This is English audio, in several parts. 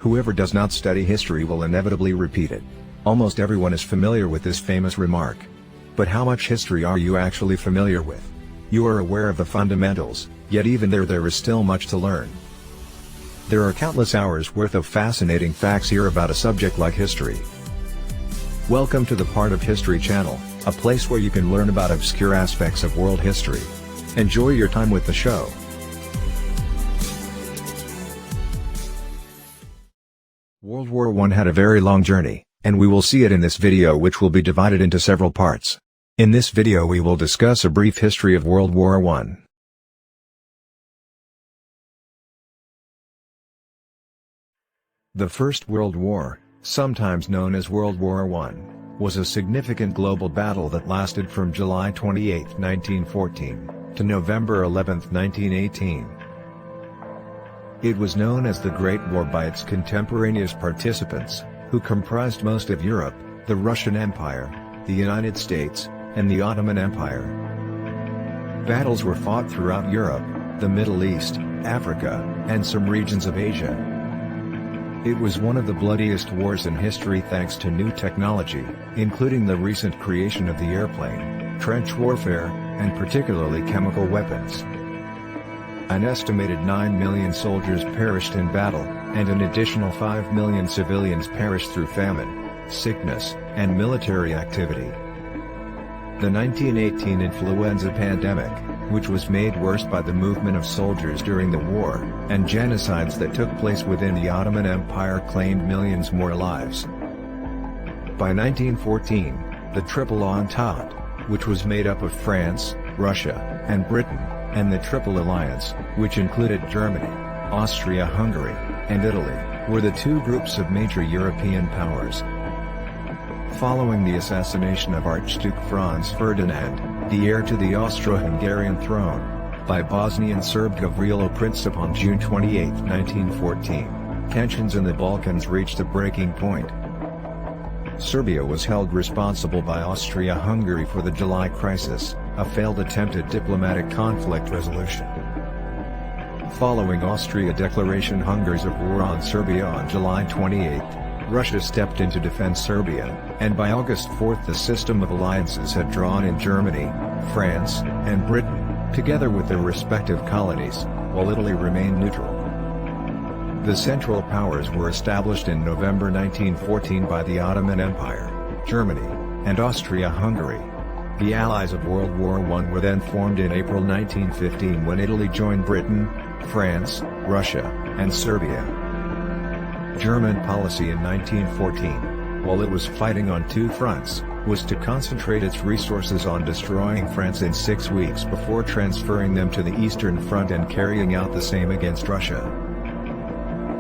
Whoever does not study history will inevitably repeat it. Almost everyone is familiar with this famous remark. But how much history are you actually familiar with? You are aware of the fundamentals, yet even there is still much to learn. There are countless hours worth of fascinating facts here about a subject like history. Welcome to the Part of History channel, a place where you can learn about obscure aspects of world history. Enjoy your time with the show. World War I had a very long journey, and we will see it in this video, which will be divided into several parts. In this video we will discuss a brief history of World War I. The First World War, sometimes known as World War I, was a significant global battle that lasted from July 28, 1914, to November 11, 1918. It was known as the Great War by its contemporaneous participants, who comprised most of Europe, the Russian Empire, the United States, and the Ottoman Empire. Battles were fought throughout Europe, the Middle East, Africa, and some regions of Asia. It was one of the bloodiest wars in history thanks to new technology, including the recent creation of the airplane, trench warfare, and particularly chemical weapons. An estimated 9 million soldiers perished in battle, and an additional 5 million civilians perished through famine, sickness, and military activity. The 1918 influenza pandemic, which was made worse by the movement of soldiers during the war, and genocides that took place within the Ottoman Empire, claimed millions more lives. By 1914, the Triple Entente, which was made up of France, Russia, and Britain, and the Triple Alliance, which included Germany, Austria-Hungary, and Italy, were the two groups of major European powers. Following the assassination of Archduke Franz Ferdinand, the heir to the Austro-Hungarian throne, by Bosnian Serb Gavrilo Princip on June 28, 1914, tensions in the Balkans reached a breaking point. Serbia was held responsible by Austria-Hungary for the July Crisis, a failed attempt at diplomatic conflict resolution. Following Austria's declaration Hungary's of war on Serbia on July 28, Russia stepped in to defend Serbia, and by August 4 the system of alliances had drawn in Germany, France, and Britain, together with their respective colonies, while Italy remained neutral. The Central Powers were established in November 1914 by the Ottoman Empire, Germany, and Austria-Hungary. The Allies of World War I were then formed in April 1915 when Italy joined Britain, France, Russia, and Serbia. German policy in 1914, while it was fighting on two fronts, was to concentrate its resources on destroying France in 6 weeks before transferring them to the Eastern Front and carrying out the same against Russia.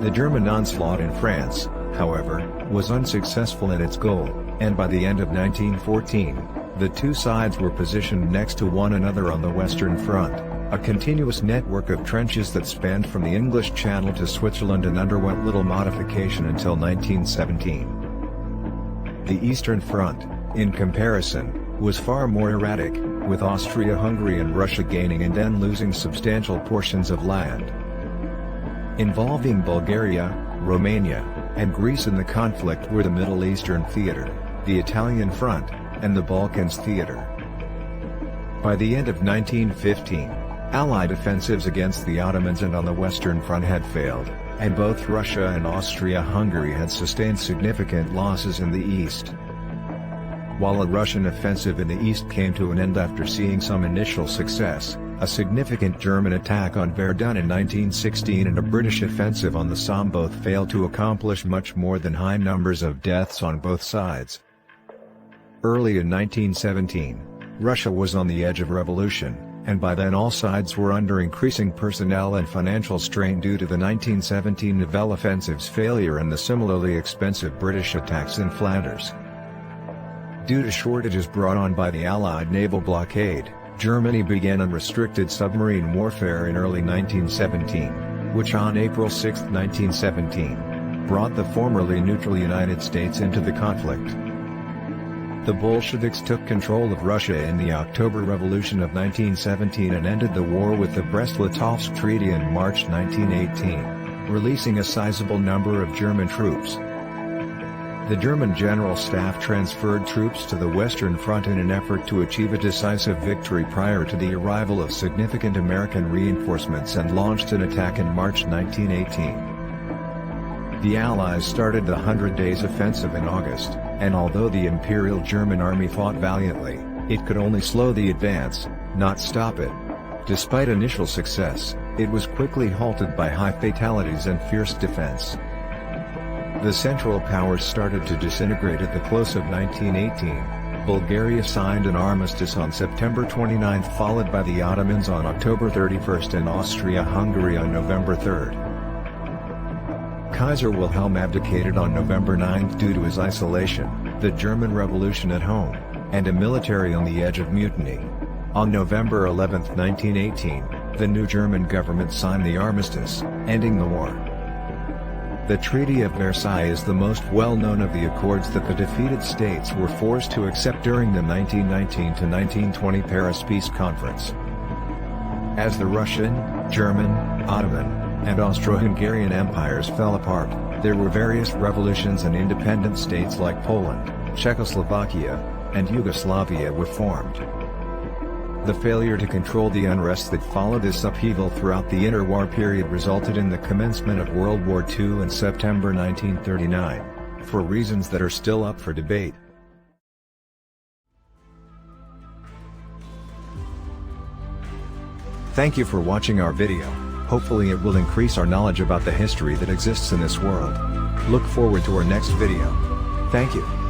The German onslaught in France, however, was unsuccessful in its goal, and by the end of 1914, the two sides were positioned next to one another on the Western Front, a continuous network of trenches that spanned from the English Channel to Switzerland and underwent little modification until 1917. The Eastern Front, in comparison, was far more erratic, with Austria-Hungary and Russia gaining and then losing substantial portions of land. Involving Bulgaria, Romania, and Greece in the conflict were the Middle Eastern Theater, the Italian Front, and the Balkans Theater. By the end of 1915, Allied offensives against the Ottomans and on the Western Front had failed, and both Russia and Austria-Hungary had sustained significant losses in the east. While a Russian offensive in the east came to an end after seeing some initial success, a significant German attack on Verdun in 1916 and a British offensive on the Somme both failed to accomplish much more than high numbers of deaths on both sides. Early in 1917, Russia was on the edge of revolution, and by then all sides were under increasing personnel and financial strain due to the 1917 Nivelle offensive's failure and the similarly expensive British attacks in Flanders. Due to shortages brought on by the Allied naval blockade, Germany began unrestricted submarine warfare in early 1917, which on April 6, 1917, brought the formerly neutral United States into the conflict. The Bolsheviks took control of Russia in the October Revolution of 1917 and ended the war with the Brest-Litovsk Treaty in March 1918. releasing a sizable number of German troops. The German General Staff transferred troops to the Western Front in an effort to achieve a decisive victory prior to the arrival of significant American reinforcements and launched an attack in March 1918. The Allies started the 100 Days Offensive in August, and although the Imperial German Army fought valiantly, it could only slow the advance, not stop it. Despite initial success, it was quickly halted by high fatalities and fierce defense. The Central Powers started to disintegrate at the close of 1918. Bulgaria signed an armistice on September 29, followed by the Ottomans on October 31 and Austria-Hungary on November 3. Kaiser Wilhelm abdicated on November 9 due to his isolation, the German Revolution at home, and a military on the edge of mutiny. On November 11, 1918, the new German government signed the armistice, ending the war. The Treaty of Versailles is the most well-known of the accords that the defeated states were forced to accept during the 1919-1920 Paris Peace Conference. As the Russian, German, Ottoman, and Austro-Hungarian empires fell apart, there were various revolutions and independent states like Poland, Czechoslovakia, and Yugoslavia were formed. The failure to control the unrest that followed this upheaval throughout the interwar period resulted in the commencement of World War II in September 1939, for reasons that are still up for debate. Thank you for watching our video. Hopefully it will increase our knowledge about the history that exists in this world. Look forward to our next video. Thank you.